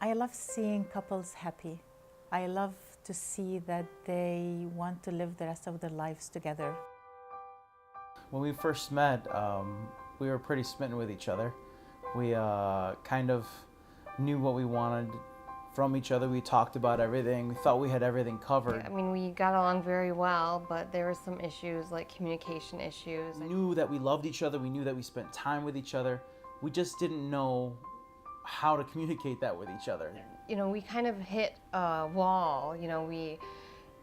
I love seeing couples happy. I love to see that they want to live the rest of their lives together. When we first met, we were pretty smitten with each other. We kind of knew what we wanted from each other. We talked about everything. We thought we had everything covered. I mean, we got along very well, but there were some issues, like communication issues. We knew that we loved each other. We knew that we spent time with each other. We just didn't know how to communicate that with each other. You know, we kind of hit a wall. You know, we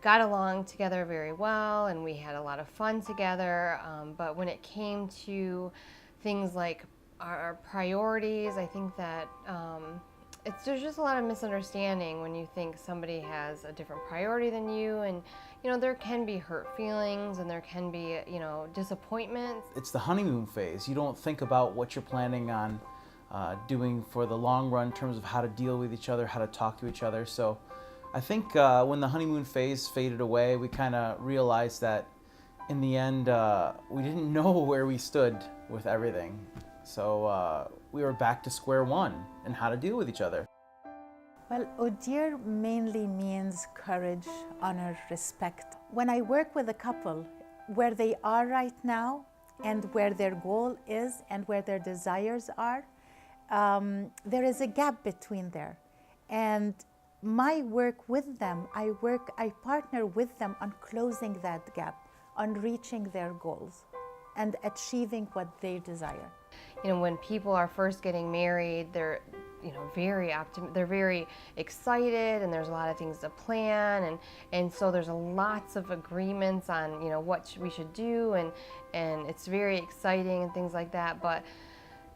got along together very well and we had a lot of fun together, but when it came to things like our priorities, I think that there's just a lot of misunderstanding when you think somebody has a different priority than you, and you know, there can be hurt feelings and there can be, you know, disappointments. It's the honeymoon phase. You don't think about what you're planning on doing for the long run in terms of how to deal with each other, how to talk to each other. So I think when the honeymoon phase faded away, we kind of realized that in the end, we didn't know where we stood with everything. So we were back to square one and how to deal with each other. Well, Audere mainly means courage, honor, respect. When I work with a couple, where they are right now and where their goal is and where their desires are, there is a gap between there. And my work with them, I partner with them on closing that gap, on reaching their goals and achieving what they desire. You know, when people are first getting married, they're, you know, they're very excited, and there's a lot of things to plan, and so there's lots of agreements on, you know, what we should do, and it's very exciting and things like that. But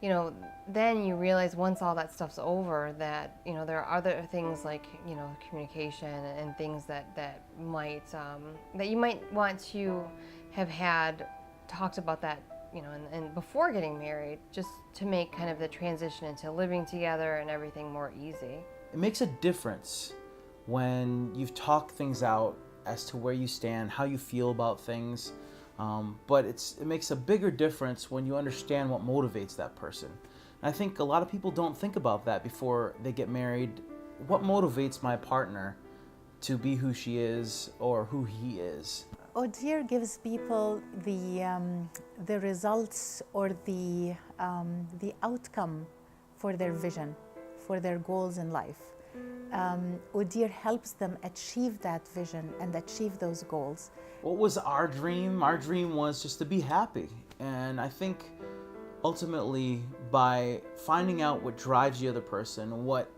you know, then you realize once all that stuff's over that, you know, there are other things like, you know, communication and things that might that you might want to have had talked about that, you know, and before getting married, just to make kind of the transition into living together and everything more easy. It makes a difference when you've talked things out as to where you stand, how you feel about things. But it makes a bigger difference when you understand what motivates that person. And I think a lot of people don't think about that before they get married. What motivates my partner to be who she is or who he is? Audere gives people the results or the outcome for their vision, for their goals in life. Audere helps them achieve that vision and achieve those goals. What was our dream? Our dream was just to be happy. And I think ultimately by finding out what drives the other person, what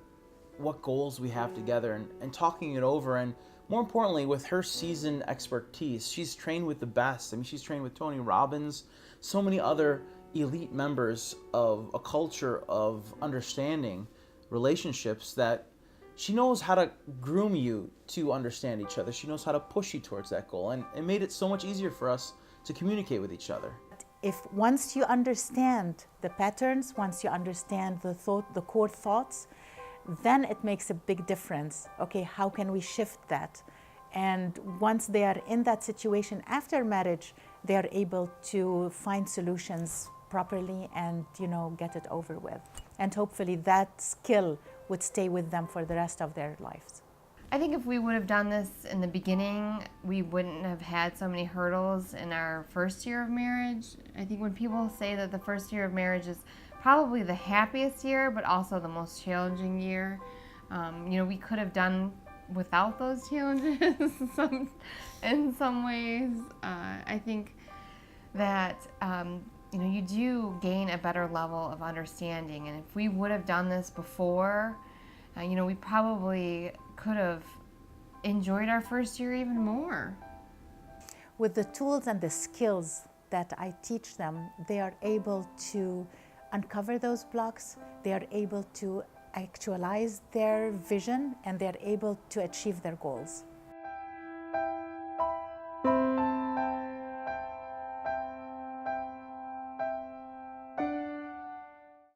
goals we have together, and talking it over, and more importantly with her seasoned expertise, she's trained with the best. I mean, she's trained with Tony Robbins, so many other elite members of a culture of understanding relationships, that she knows how to groom you to understand each other. She knows how to push you towards that goal, and it made it so much easier for us to communicate with each other. If once you understand the patterns, once you understand the core thoughts, then it makes a big difference. Okay, how can we shift that? And once they are in that situation after marriage, they are able to find solutions properly and, you know, get it over with. And hopefully that skill would stay with them for the rest of their lives. I think if we would have done this in the beginning, we wouldn't have had so many hurdles in our first year of marriage. I think when people say that the first year of marriage is probably the happiest year, but also the most challenging year, you know, we could have done without those challenges in some ways. I think that you know, you do gain a better level of understanding, and if we would have done this before, you know, we probably could have enjoyed our first year even more. With the tools and the skills that I teach them, they are able to uncover those blocks, they are able to actualize their vision, and they're able to achieve their goals.